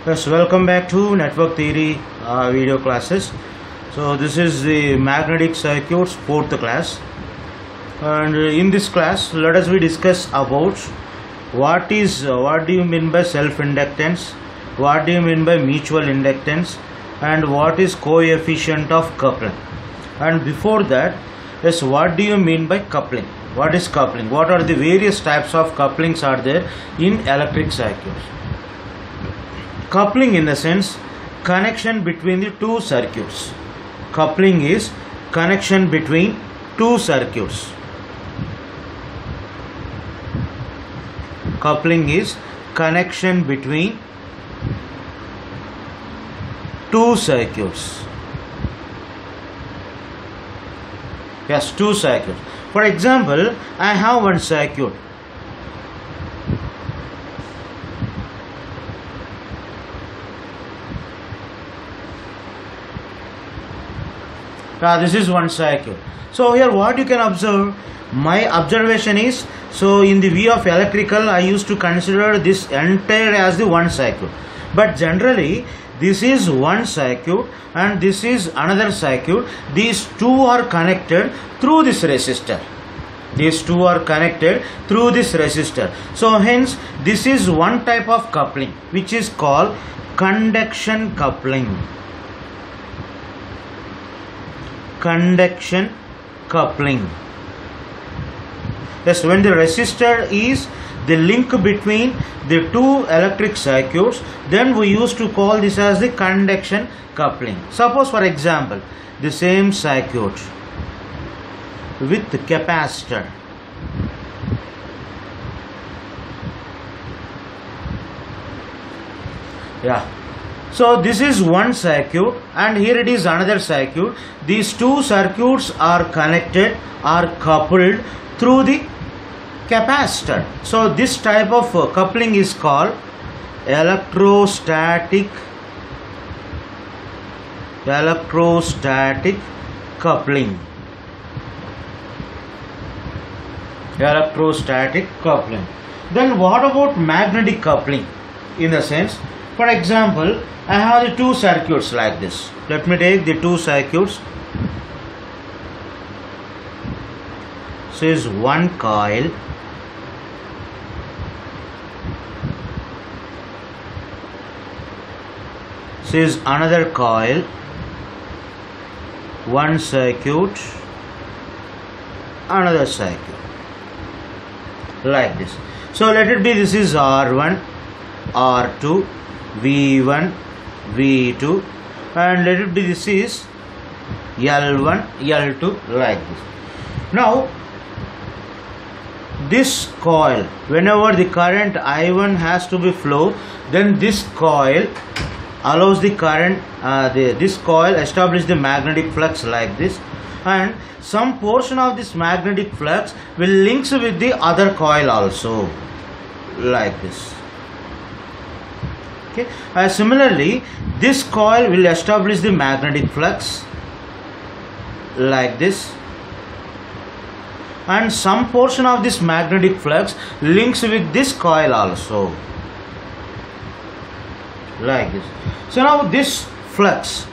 Yes, welcome back to network theory video classes. So this is the magnetic circuits fourth class, and in this class let us discuss about what do you mean by self inductance, what do you mean by mutual inductance, and what is coefficient of coupling. And before that, yes, what do you mean by coupling? What is coupling? What are the various types of couplings are there in electric circuits? Coupling in the sense connection between the two circuits. Coupling is connection between two circuits. Coupling is connection between two circuits. Yes, two circuits. For example, I have one circuit. This is one circuit. So here what you can observe, my observation is, so in the view of electrical I used to consider this entire as the one circuit, but generally this is one circuit and this is another circuit. These two are connected through this resistor. These two are connected through this resistor. So hence this is one type of coupling which is called conduction coupling. Conduction coupling. Yes, when the resistor is the link between the two electric circuits, then we used to call this as the conduction coupling. Suppose for example the same circuit with the capacitor. So this is one circuit and here it is another circuit. These two circuits are connected, are coupled through the capacitor. So this type of coupling is called electrostatic coupling. Electrostatic coupling. Then what about magnetic coupling? In the sense, for example, I have the two circuits like this. Let me take the two circuits. This is one coil. This is another coil. One circuit, another circuit. Like this. So let it be, this is R1, R2, V1, V2, and let it be, this is L1, L2, like this. Now this coil, whenever the current I1 has to be flow, then this coil allows the current, this coil establish the magnetic flux like this, and some portion of this magnetic flux will links with the other coil also, like this. Okay. Similarly, this coil will establish the magnetic flux like this, and some portion of this magnetic flux links with this coil also, like this. So now this flux,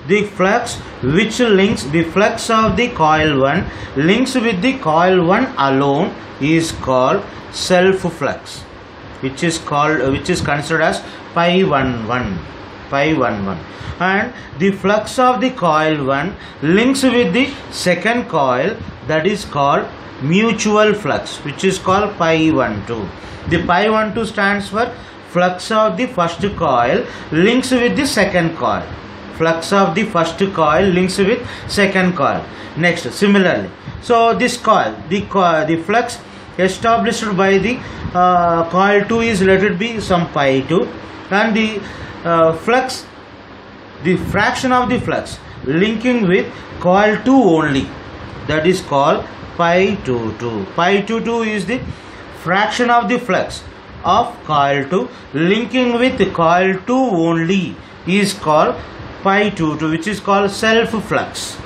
the flux which links, the flux of the coil 1 links with the coil 1 alone is called self flux, which is considered as pi 11, and the flux of the coil 1 links with the second coil, that is called mutual flux, which is called pi 12. The pi 12 stands for flux of the first coil links with the second coil. Flux of the first coil links with second coil. Next, similarly, so this coil, the flux established by the coil 2 is, let it be, some pi 2, and the flux, the fraction of the flux linking with coil 2 only, that is called pi 22. Pi 22 is the fraction of the flux of coil 2 linking with coil 2 only is called pi 22, which is called self flux,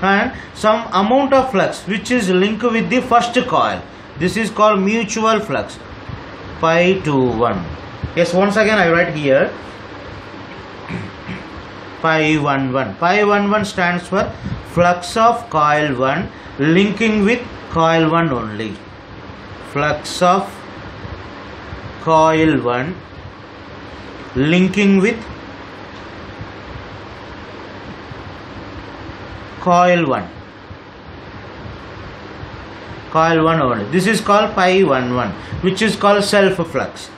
and some amount of flux which is linked with the first coil, this is called mutual flux, pi 21. Yes, once again I write here pi 1 1. Pi 1 1 stands for flux of coil 1 linking with coil 1 only. Flux of coil 1 linking with coil 1. Coil 1 only. This is called pi 1 1, which is called self flux.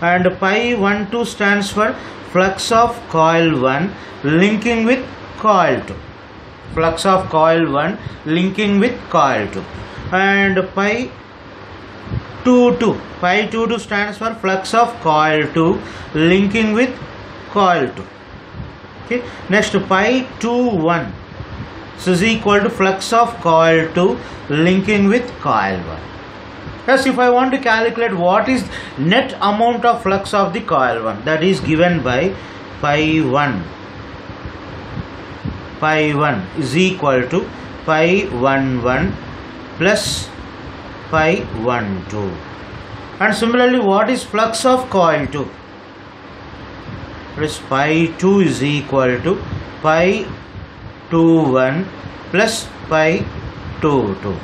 And pi 1 2 stands for flux of coil 1 linking with coil 2. Flux of coil 1 linking with coil 2. And pi 2 2. Pi 2 2 stands for flux of coil 2 linking with coil 2. Okay. Next, pi 2 1. So is equal to flux of coil 2 linking with coil 1. Yes, if I want to calculate what is net amount of flux of the coil 1, that is given by pi 1. Pi 1 is equal to pi 1 1 plus pi 1 2. And similarly, what is flux of coil 2? That is pi 2 is equal to pi 2 1 plus pi 2 2.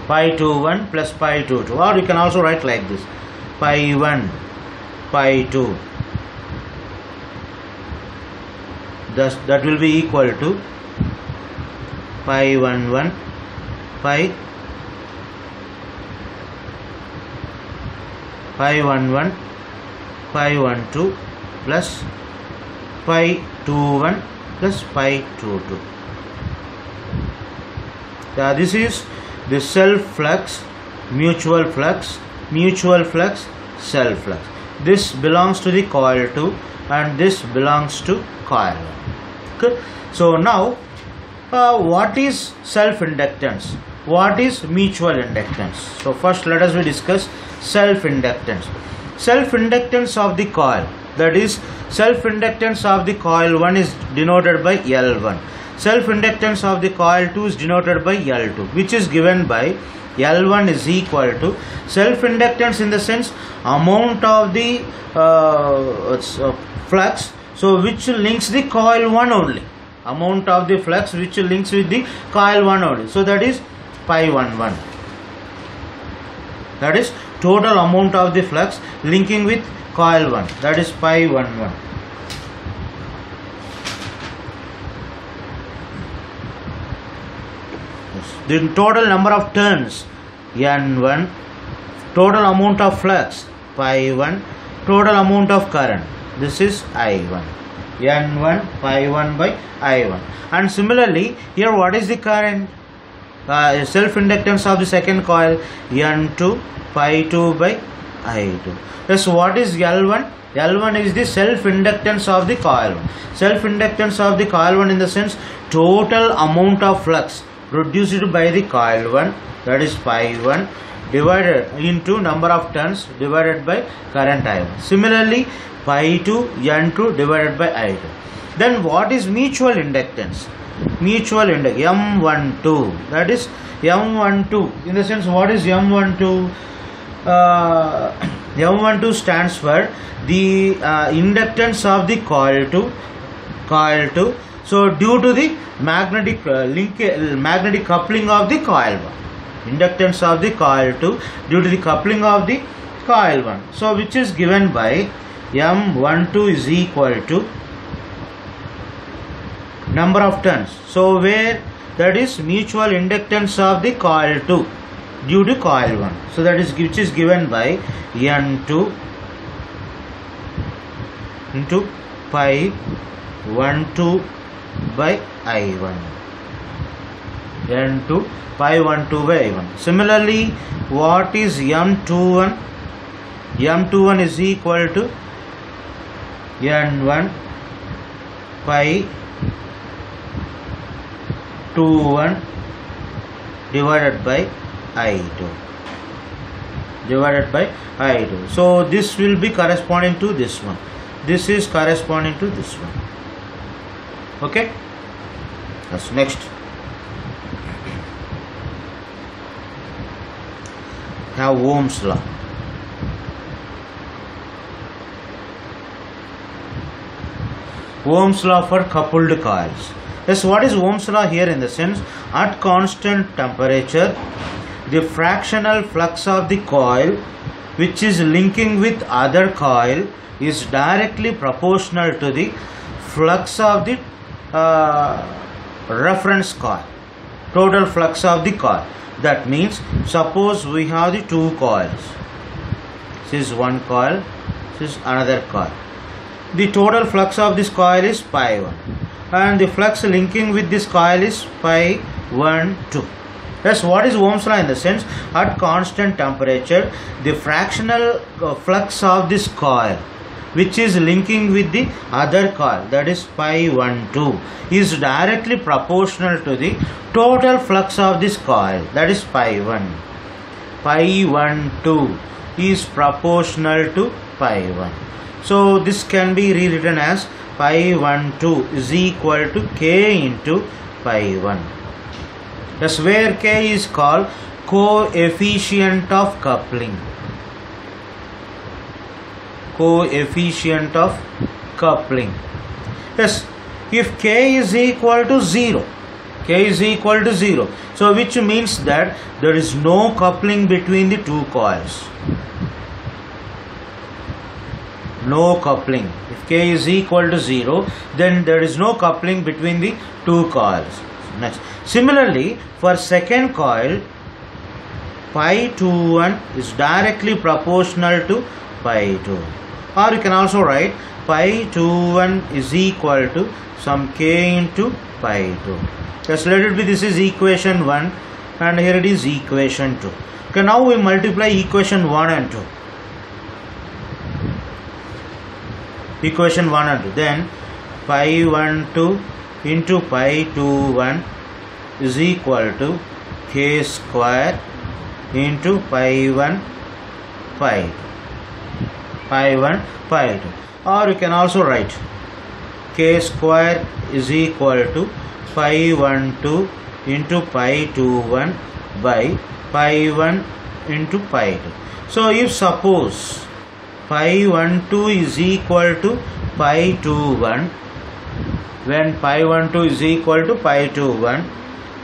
Pi 2 1 plus pi 2 2, or you can also write like this: pi 1 pi 2. Thus that will be equal to pi 1 1 pi 1 1 pi 1 2 plus pi 2 1 plus pi 2 2. This is the self flux, mutual flux, self flux. This belongs to the coil 2 and this belongs to coil 1. Okay. So now what is self inductance? What is mutual inductance? So first let us discuss self inductance. Self inductance of the coil, that is self inductance of the coil 1 is denoted by L1. Self inductance of the coil 2 is denoted by L2, which is given by L1 is equal to self inductance in the sense amount of the flux, so which links the coil 1 only. Amount of the flux which links with the coil 1 only. So that is pi 1 1. That is total amount of the flux linking with coil 1. That is pi 1 1. The total number of turns N1, total amount of flux pi 1, total amount of current, this is I1. N1 pi 1 by I1. And similarly here what is the current? Self inductance of the second coil N2 pi 2 by I2. Yes, what is L1? L1 is the self inductance of the coil 1. Self inductance of the coil 1 in the sense total amount of flux produced by the coil 1, that is pi 1, divided into number of turns divided by current I1. Similarly pi 2 N2 divided by I2. Then what is mutual inductance? Mutual inductance M12, that is M12 in the sense what is M12? M12 stands for the inductance of the coil 2. So due to the magnetic magnetic coupling of the coil 1, inductance of the coil 2 due to the coupling of the coil 1. So which is given by M12 is equal to number of turns. So where that is mutual inductance of the coil 2 due to coil 1. So that is which is given by N2 into pi 1 2 by I1. N2 pi 1 2 by I1. Similarly, what is M21? M21 is equal to N1 pi 21 divided by I2. So this will be corresponding to this one. This is corresponding to this one. Okay. That's next. Now Ohm's law. Ohm's law for coupled coils. Yes, what is Ohm's law here in the sense? At constant temperature, the fractional flux of the coil which is linking with other coil is directly proportional to the flux of the reference coil, total flux of the coil. That means, suppose we have the two coils. This is one coil, this is another coil. The total flux of this coil is pi 1 and the flux linking with this coil is pi 1 2. Yes, what is Ohm's law in the sense? At constant temperature, the fractional flux of this coil which is linking with the other coil, that is pi 1 2, is directly proportional to the total flux of this coil, that is pi 1. Pi 1 2 is proportional to pi 1. So this can be rewritten as pi 1 2 is equal to k into pi 1. Thus where k is called coefficient of coupling. Coefficient of coupling. Yes, if k is equal to 0, k is equal to 0, so which means that there is no coupling between the two coils. No coupling. If k is equal to 0, then there is no coupling between the two coils. Next, similarly for second coil, pi 2 1 is directly proportional to pi 2. Or you can also write pi 2 1 is equal to some k into pi 2. Just let it be, this is equation 1 and here it is equation 2. Okay, now we multiply equation 1 and 2. Equation 1 and 2. Then pi 1 2 into pi 2 1 is equal to k square into pi 1 pi 2. Pi 1 pi 2. Or you can also write k square is equal to pi 1 2 into pi 2 1 by pi 1 into pi 2. So if suppose pi 1 2 is equal to pi 2 1, when pi 1 2 is equal to pi 2 1,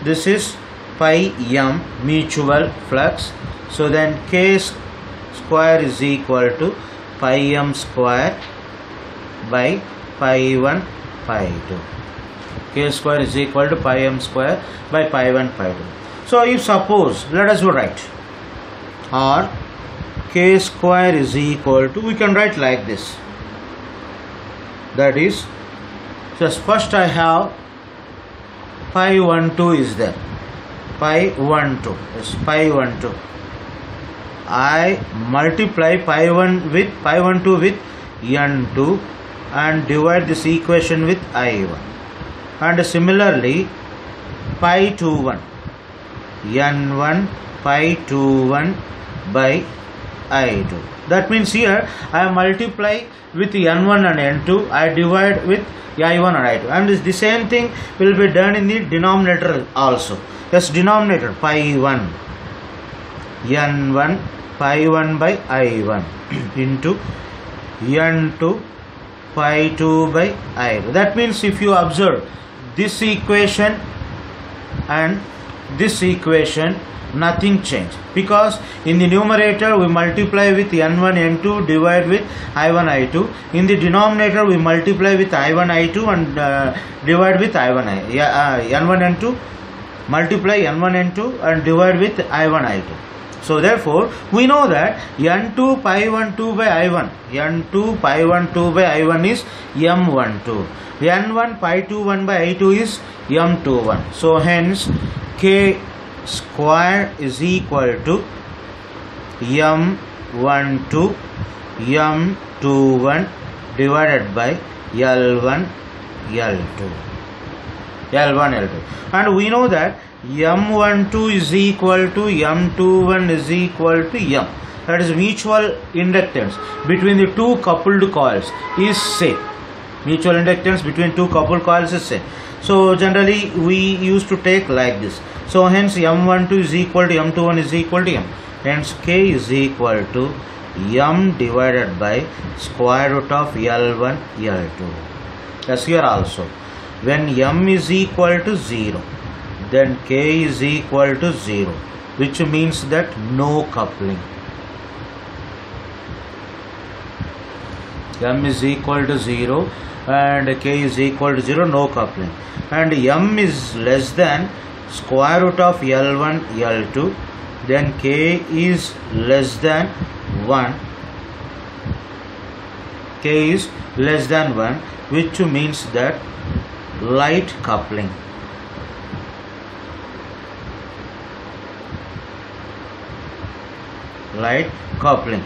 this is pi m mutual flux. So then k square is equal to pi m square by pi 1 pi 2. K square is equal to pi m square by pi 1 pi 2. So if suppose, let us write, or k square is equal to, we can write like this, that is, just first I have pi 1 2 is there, pi 1 2, yes, pi 1 2. I multiply pi 1 2 with n2 and divide this equation with I1. And similarly pi 2 1, n1 pi 2 1 by I2. That means here I multiply with n1 and n2, I divide with I1 and I2, and the same thing will be done in the denominator also. Yes, denominator pi 1 n1 pi 1 by I1 into n2 pi 2 by I2. That means if you observe this equation and this equation, nothing changed, because in the numerator we multiply with n1 n2 divide with I1 I2. In the denominator we multiply with I1 I2 and divide with I1 n1 n2, multiply n1 n2 and divide with I1 I2. So therefore we know that n2 pi 1 2 by I1, n2 pi 1 2 by I1 is m12, n1 pi 2 1 by I2 is m21. So hence k square is equal to m12 m21 divided by L1 L2, and we know that m12 is equal to m21 is equal to m, that is mutual inductance between the two coupled coils is same. Mutual inductance between two coupled coils is same. So generally we used to take like this. So hence m12 is equal to m21 is equal to m. Hence k is equal to m divided by square root of L1 L2. Yes, here also. When M is equal to 0, then K is equal to 0, which means that no coupling. M is equal to 0 and K is equal to 0, no coupling. And M is less than square root of L1, L2, then K is less than 1. K is less than 1, which means that light coupling. Light coupling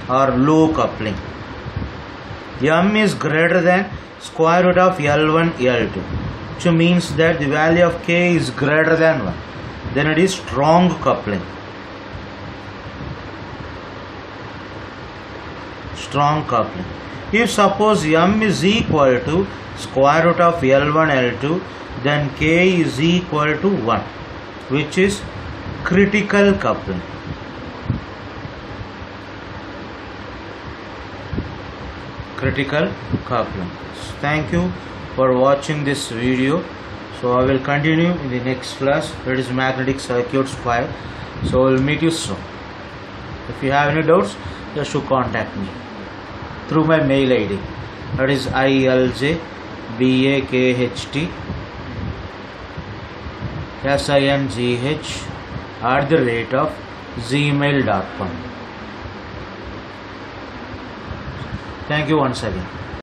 or low coupling. M is greater than square root of L1, L2, which means that the value of K is greater than 1. Then it is strong coupling. Strong coupling. If suppose M is equal to square root of L1, L2, then K is equal to 1, which is critical coupling. Critical coupling. Thank you for watching this video. So I will continue in the next class, that is magnetic circuits 5. So I will meet you soon. If you have any doubts, just to contact me through my mail ID, that is iljbakhtSingh@gmail.com. Thank you once again.